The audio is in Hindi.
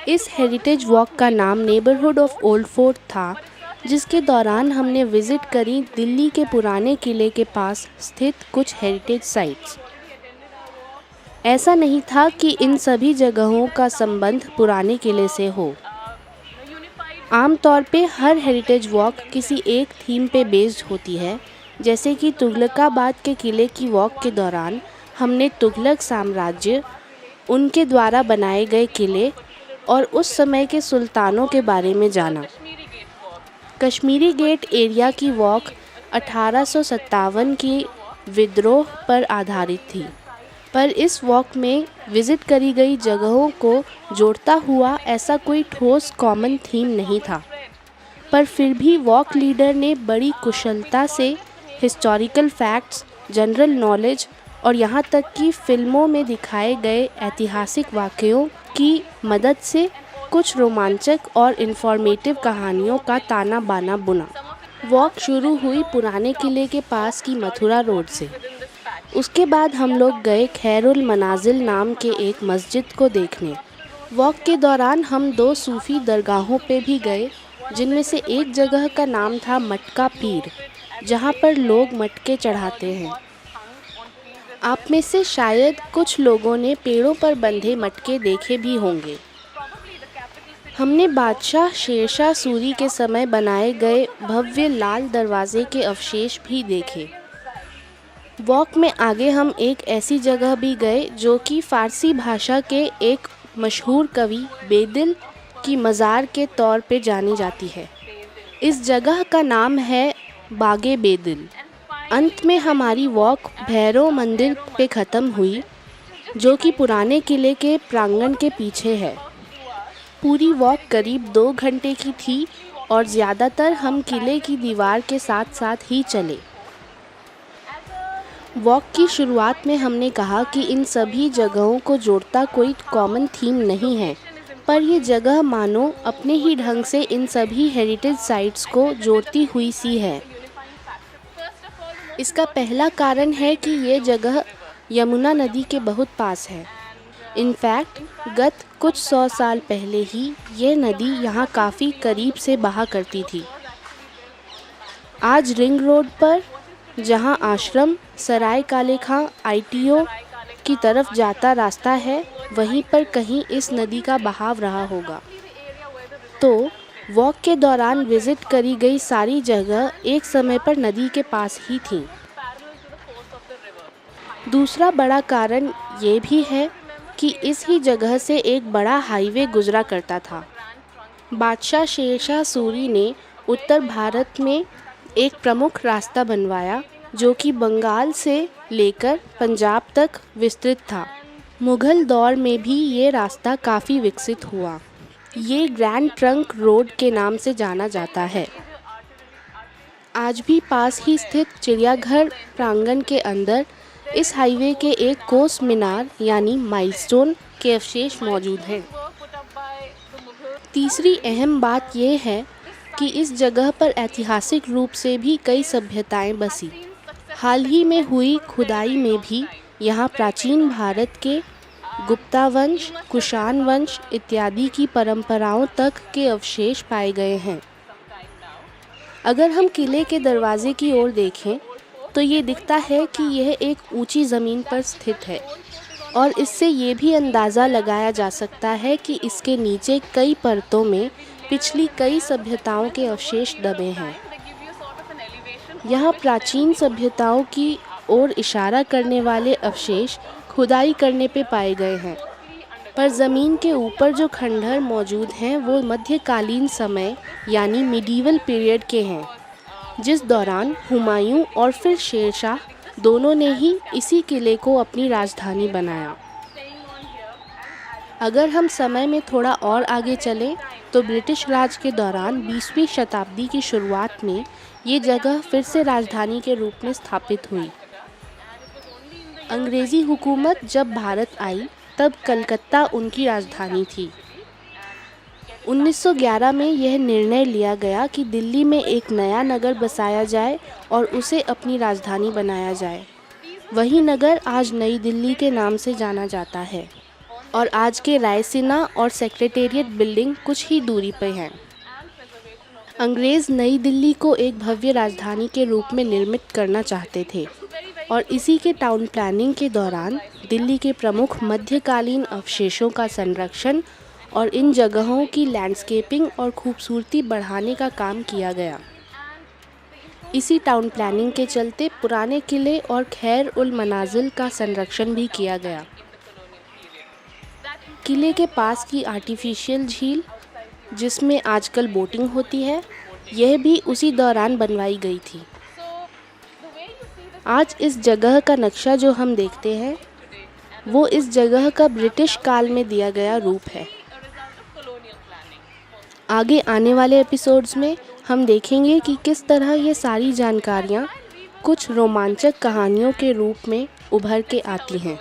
इस हेरिटेज वॉक का नाम नेबरहुड ऑफ ओल्ड फोर्ट था, जिसके दौरान हमने विज़िट करी दिल्ली के पुराने किले के पास स्थित कुछ हेरिटेज साइट्स। ऐसा नहीं था कि इन सभी जगहों का संबंध पुराने किले से हो। आमतौर पे हर हेरिटेज वॉक किसी एक थीम पे बेस्ड होती है, जैसे कि तुगलकाबाद के किले की वॉक के दौरान हमने तुगलक साम्राज्य, उनके द्वारा बनाए गए किले और उस समय के सुल्तानों के बारे में जाना। कश्मीरी गेट एरिया की वॉक 1857 की विद्रोह पर आधारित थी, पर इस वॉक में विज़िट करी गई जगहों को जोड़ता हुआ ऐसा कोई ठोस कॉमन थीम नहीं था। पर फिर भी वॉक लीडर ने बड़ी कुशलता से हिस्टोरिकल फैक्ट्स, जनरल नॉलेज और यहाँ तक कि फिल्मों में दिखाए गए ऐतिहासिक वाक़यों की मदद से कुछ रोमांचक और इन्फॉर्मेटिव कहानियों का ताना बाना बुना। वॉक शुरू हुई पुराने किले के पास की मथुरा रोड से। उसके बाद हम लोग गए खैरुल मनाजिल नाम के एक मस्जिद को देखने। वॉक के दौरान हम 2 सूफ़ी दरगाहों पे भी गए, जिनमें से एक जगह का नाम था मटका पीर, जहाँ पर लोग मटके चढ़ाते हैं। आप में से शायद कुछ लोगों ने पेड़ों पर बंधे मटके देखे भी होंगे। हमने बादशाह शेरशाह सूरी के समय बनाए गए भव्य लाल दरवाजे के अवशेष भी देखे। वॉक में आगे हम एक ऐसी जगह भी गए जो कि फ़ारसी भाषा के एक मशहूर कवि बेदिल की मज़ार के तौर पे जानी जाती है। इस जगह का नाम है बागे बेदिल। अंत में हमारी वॉक भैरव मंदिर पे ख़त्म हुई, जो कि पुराने किले के प्रांगण के पीछे है। पूरी वॉक करीब 2 घंटे की थी और ज़्यादातर हम किले की दीवार के साथ साथ ही चले। वॉक की शुरुआत में हमने कहा कि इन सभी जगहों को जोड़ता कोई कॉमन थीम नहीं है, पर ये जगह मानो अपने ही ढंग से इन सभी हेरिटेज साइट्स को जोड़ती हुई सी है। इसका पहला कारण है कि ये जगह यमुना नदी के बहुत पास है। इनफैक्ट गत कुछ 100 साल पहले ही ये नदी यहाँ काफ़ी करीब से बहा करती थी। आज रिंग रोड पर, जहाँ आश्रम सराय काले खां ITO की तरफ जाता रास्ता है, वहीं पर कहीं इस नदी का बहाव रहा होगा। तो वॉक के दौरान विज़िट करी गई सारी जगह एक समय पर नदी के पास ही थी। दूसरा बड़ा कारण ये भी है कि इस ही जगह से एक बड़ा हाईवे गुजरा करता था। बादशाह शेरशाह सूरी ने उत्तर भारत में एक प्रमुख रास्ता बनवाया, जो कि बंगाल से लेकर पंजाब तक विस्तृत था। मुग़ल दौर में भी ये रास्ता काफ़ी विकसित हुआ। ये ग्रैंड ट्रंक रोड के नाम से जाना जाता है। आज भी पास ही स्थित चिड़ियाघर प्रांगण के अंदर इस हाईवे के एक कोस मीनार यानी माइलस्टोन के अवशेष मौजूद हैं। तीसरी अहम बात यह है कि इस जगह पर ऐतिहासिक रूप से भी कई सभ्यताएं बसी। हाल ही में हुई खुदाई में भी यहाँ प्राचीन भारत के गुप्ता वंश, कुषाण वंश इत्यादि की परंपराओं तक के अवशेष पाए गए हैं। अगर हम किले के दरवाजे की ओर देखें तो ये दिखता है कि यह एक ऊंची ज़मीन पर स्थित है, और इससे ये भी अंदाज़ा लगाया जा सकता है कि इसके नीचे कई परतों में पिछली कई सभ्यताओं के अवशेष दबे हैं। यहाँ प्राचीन सभ्यताओं की ओर इशारा करने वाले अवशेष खुदाई करने पे पाए गए हैं, पर ज़मीन के ऊपर जो खंडहर मौजूद हैं वो मध्यकालीन समय यानी मिडीवल पीरियड के हैं, जिस दौरान हुमायूं और फिर शेरशाह दोनों ने ही इसी किले को अपनी राजधानी बनाया। अगर हम समय में थोड़ा और आगे चलें तो ब्रिटिश राज के दौरान 20वीं शताब्दी की शुरुआत में ये जगह फिर से राजधानी के रूप में स्थापित हुई। अंग्रेज़ी हुकूमत जब भारत आई तब कलकत्ता उनकी राजधानी थी। 1911 में यह निर्णय लिया गया कि दिल्ली में एक नया नगर बसाया जाए और उसे अपनी राजधानी बनाया जाए। वही नगर आज नई दिल्ली के नाम से जाना जाता है। और आज के रायसीना और सेक्रेटेरिएट बिल्डिंग कुछ ही दूरी पर हैं। अंग्रेज़ नई दिल्ली को एक भव्य राजधानी के रूप में निर्मित करना चाहते थे और इसी के टाउन प्लानिंग के दौरान दिल्ली के प्रमुख मध्यकालीन अवशेषों का संरक्षण और इन जगहों की लैंडस्केपिंग और खूबसूरती बढ़ाने का काम किया गया। इसी टाउन प्लानिंग के चलते पुराने किले और खैर उल मनाजिल का संरक्षण भी किया गया। किले के पास की आर्टिफिशियल झील, जिसमें आजकल बोटिंग होती है, यह भी उसी दौरान बनवाई गई थी। आज इस जगह का नक्शा जो हम देखते हैं वो इस जगह का ब्रिटिश काल में दिया गया रूप है। आगे आने वाले एपिसोड्स में हम देखेंगे कि किस तरह ये सारी जानकारियाँ कुछ रोमांचक कहानियों के रूप में उभर के आती हैं।